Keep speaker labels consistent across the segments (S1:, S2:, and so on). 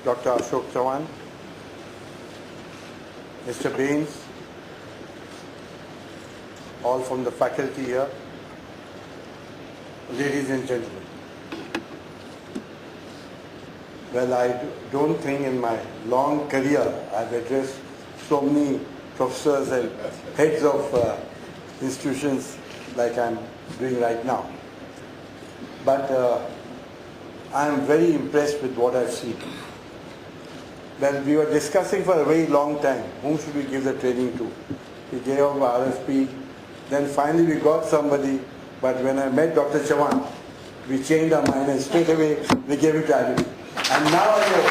S1: Dr. Ashok Chavan, Mr. Bains, all from the faculty here, ladies and gentlemen. Well, I don't think in my long career I've addressed so many professors and heads of institutions like I'm doing right now. But I am very impressed with what I've seen. Well, we were discussing for a very long time, whom should we give the training to? We gave out RFP, then finally we got somebody, but when I met Dr. Chavan, we changed our mind and straight away we gave it to Aditi. And now I know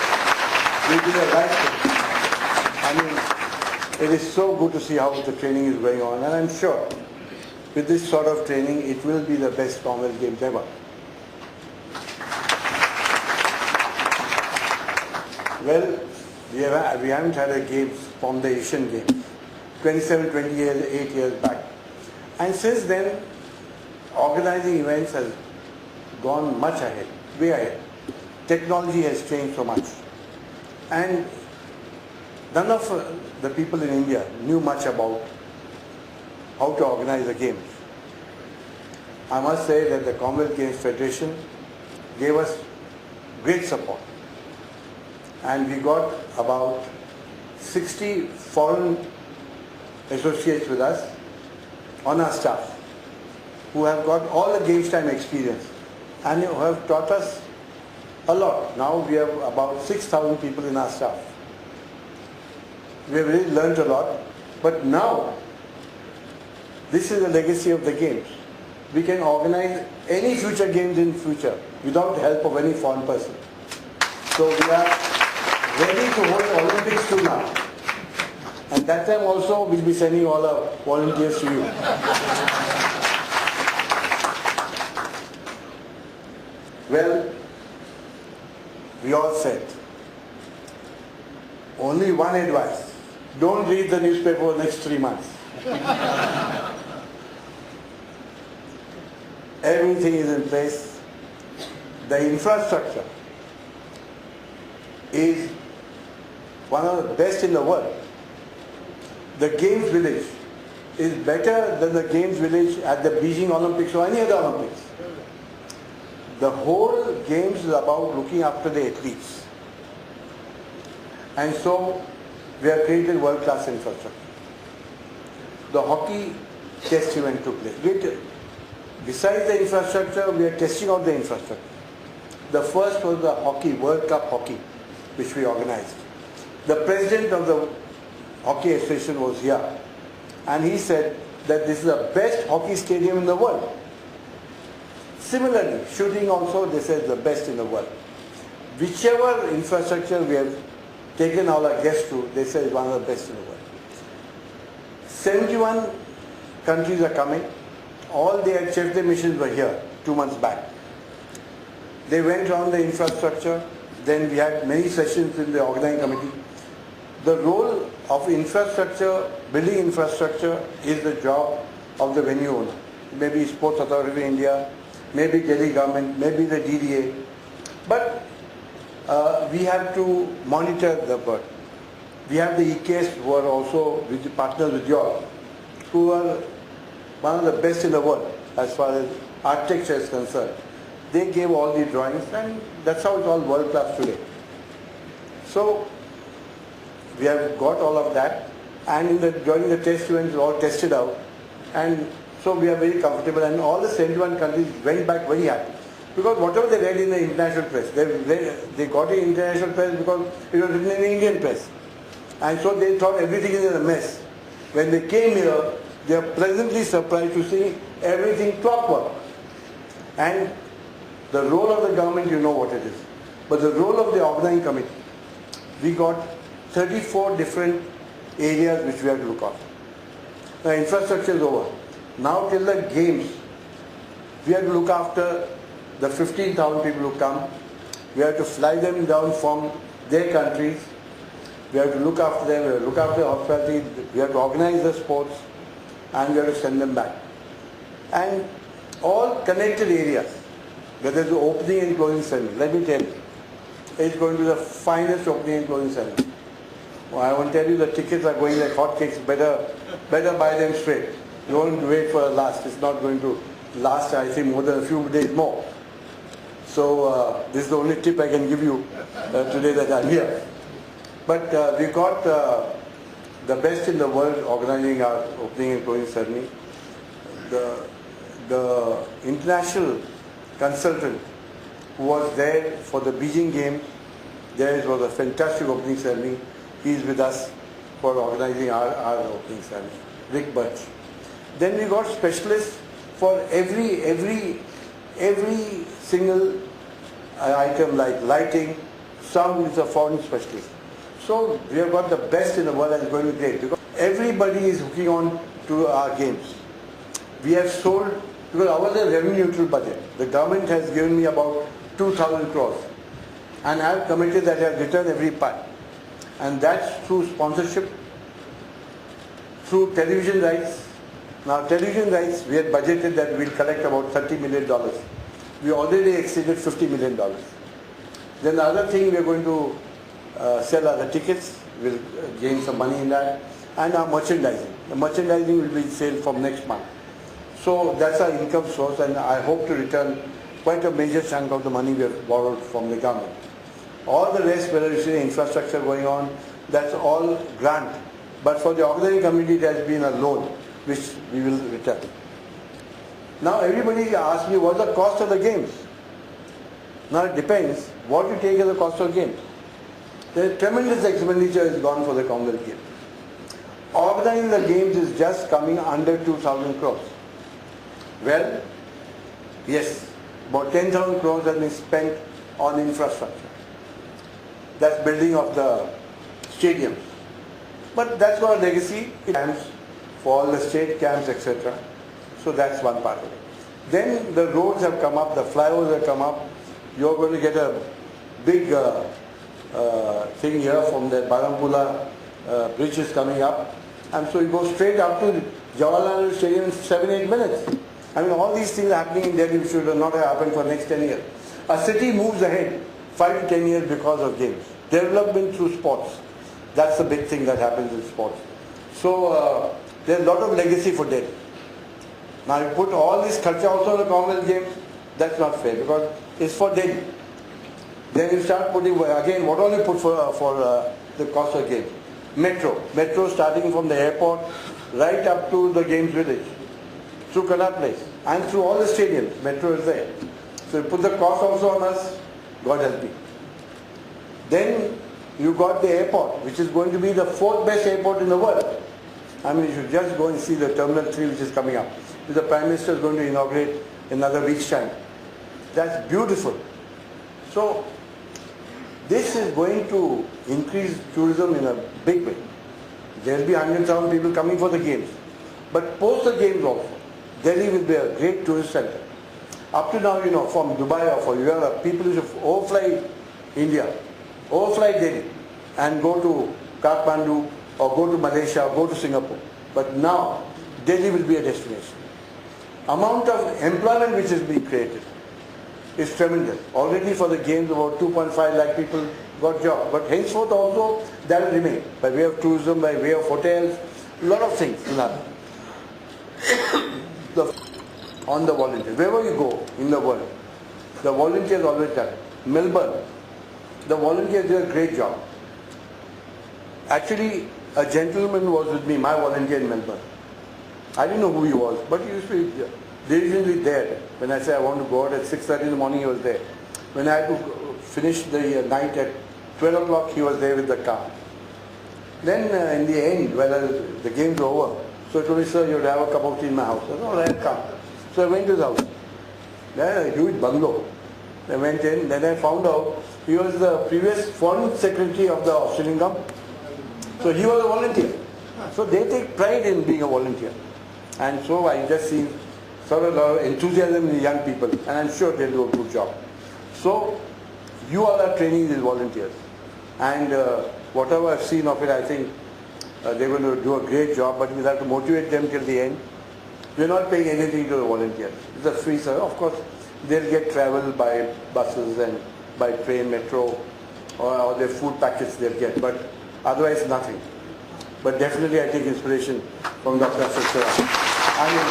S1: we did the right thing. I mean, it is so good to see how the training is going on, and I'm sure with this sort of training, it will be the best Commonwealth Games ever. Well, we haven't had a games from the Asian Games, 28 years back. And since then, organizing events has gone much ahead, way ahead. Technology has changed so much. And none of the people in India knew much about how to organize the games. I must say that the Commonwealth Games Federation gave us great support. And we got about 60 foreign associates with us on our staff who have got all the games time experience and who have taught us a lot. Now we have about 6,000 people in our staff. We have really learned a lot, but now this is the legacy of the games. We can organize any future games in future without the help of any foreign person. So we are ready to hold Olympics too now. And that time also we'll be sending all our volunteers to you. Well, we all said, only one advice, don't read the newspaper for the next 3 months. Everything is in place. The infrastructure is one of the best in the world. The Games Village is better than the Games Village at the Beijing Olympics or any other Olympics. The whole Games is about looking after the athletes. And so we have created world-class infrastructure. The hockey test event took place. Besides the infrastructure, we are testing out the infrastructure. The first was the hockey, World Cup hockey, which we organized. The president of the Hockey Association was here, and he said that this is the best hockey stadium in the world. Similarly, shooting also, they said, the best in the world. Whichever infrastructure we have taken all our guests to, they said is one of the best in the world. 71 countries are coming. All their chef de missions were here 2 months back. They went around the infrastructure. Then we had many sessions in the organizing committee. The role of infrastructure, building infrastructure, is the job of the venue owner. Maybe Sports Authority of India, maybe Delhi government, maybe the DDA. But we have to monitor the work. We have the EKS who are also partners with you all, who are one of the best in the world as far as architecture is concerned. They gave all the drawings, and that's how it's all world class today. So we have got all of that, and during the test events, all tested out, and so we are very comfortable. And all the 71 countries went back very happy, because whatever they read in the international press, they got it in international press because it was written in the Indian press, and so they thought everything is a mess. When they came here, they are pleasantly surprised to see everything clockwork. And the role of the government, you know what it is. But the role of the organizing committee, we got 34 different areas which we have to look after. The infrastructure is over. Now till the games, we have to look after the 15,000 people who come. We have to fly them down from their countries. We have to look after them, we have to look after the hospitality, we have to organize the sports, and we have to send them back. And all connected areas, whether it's the opening and closing ceremony, let me tell you, it's going to be the finest opening and closing ceremony. Well, I want to tell you the tickets are going like hotcakes, better buy them straight. You don't wait for the last, it's not going to last, I think, more than a few days more. So this is the only tip I can give you today that I'm here. But we got the best in the world organizing our opening and closing ceremony. The international consultant who was there for the Beijing game, there was a fantastic opening ceremony. He's with us for organizing our opening ceremony, Rick Birch. Then we got specialists for every single item, like lighting. Some is a foreign specialist. So we have got the best in the world, and it's going to be great because everybody is hooking on to our games. We have sold, because ours is a revenue neutral budget. The government has given me about 2,000 crores, and I have committed that I have returned every part. And that's through sponsorship, through television rights. Now television rights, we had budgeted that we'll collect about $30 million. We already exceeded $50 million. Then the other thing we are going to sell are the tickets. We'll gain some money in that. And our merchandising. The merchandising will be sold from next month. So that's our income source, and I hope to return quite a major chunk of the money we have borrowed from the government. All the rest, whether you see infrastructure going on, that's all grant. But for the organizing committee, there has been a loan, which we will return. Now everybody asks me, what's the cost of the games? Now it depends what you take as the cost of games. The tremendous expenditure is gone for the Commonwealth Games. Organizing the games is just coming under 2,000 crores. Well, yes, about 10,000 crores has been spent on infrastructure. That's building of the stadiums. But that's our legacy. Camps for all the state camps, etc. So that's one part of it. Then the roads have come up, the flyovers have come up. You're going to get a big thing here from the Barampula bridge is coming up. And so you go straight up to Jawaharlal Nehru Stadium in 7-8 minutes. I mean, all these things are happening in Delhi, which should not have happened for the next 10 years. A city moves ahead 5 to 10 years because of games. Development through sports. That's the big thing that happens in sports. So there's a lot of legacy for Delhi. Now you put all this culture also in the Commonwealth Games, that's not fair because it's for Delhi. Then you start putting, again, what all you put for the cost of games? Metro starting from the airport right up to the games village, through Connaught Place and through all the stadiums. Metro is there. So you put the cost also on us, God help me. Then you got the airport, which is going to be the 4th best airport in the world. I mean, you should just go and see the Terminal 3 which is coming up. The Prime Minister is going to inaugurate in another week's time. That's beautiful. So this is going to increase tourism in a big way. There will be 100,000 people coming for the games. But post the games also, Delhi will be a great tourist center. Up to now, you know, from Dubai or from Europe, people used to overfly India, overfly Delhi and go to Kathmandu or go to Malaysia or go to Singapore. But now, Delhi will be a destination. Amount of employment which is being created is tremendous. Already for the games about 2.5 lakh people got jobs. But henceforth also that will remain by way of tourism, by way of hotels, a lot of things will happen. On the volunteers, wherever you go in the world, the volunteers always done. Melbourne, the volunteers do a great job. Actually, a gentleman was with me, my volunteer in Melbourne. I didn't know who he was, but he used to be diligently there. When I say I want to go out at 6:30 in the morning, he was there. When I had to finish the night at 12 o'clock, he was there with the car. Then in the end, when the games were over, so he told me, sir, you have to have a cup of tea in my house. I said, all right, come. So I went to his house. There, a huge bungalow. I went in, then I found out he was the previous foreign secretary of the Australian government. So he was a volunteer. So they take pride in being a volunteer. And so I just see sort of enthusiasm in the young people, and I'm sure they'll do a good job. So you all are training these volunteers. And whatever I've seen of it, I think they're going to do a great job, but we'll have to motivate them till the end. We're not paying anything to the volunteers. It's a free service. Of course, they'll get travel by buses and by train, metro, or their food packets they'll get, but otherwise nothing. But definitely I take inspiration from Dr. Ashok. I mean,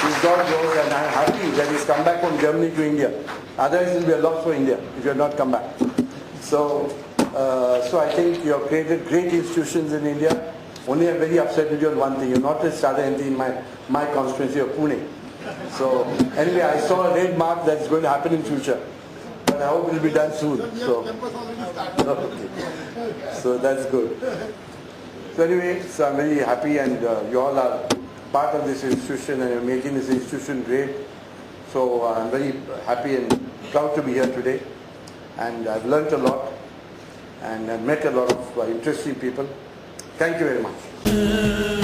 S1: he's got those, and I'm happy that he's come back from Germany to India. Otherwise it will be a loss for India if you had not come back. So I think you have created great institutions in India. Only I'm very upset with you on one thing. You've not started anything in my constituency of Pune. So anyway, I saw a red mark that's going to happen in future. But I hope it will be done soon. So, okay. So that's good. So anyway, so I'm very happy, and you all are part of this institution and you're making this institution great. So I'm very happy and proud to be here today. And I've learnt a lot and I've met a lot of interesting people. Thank you very much.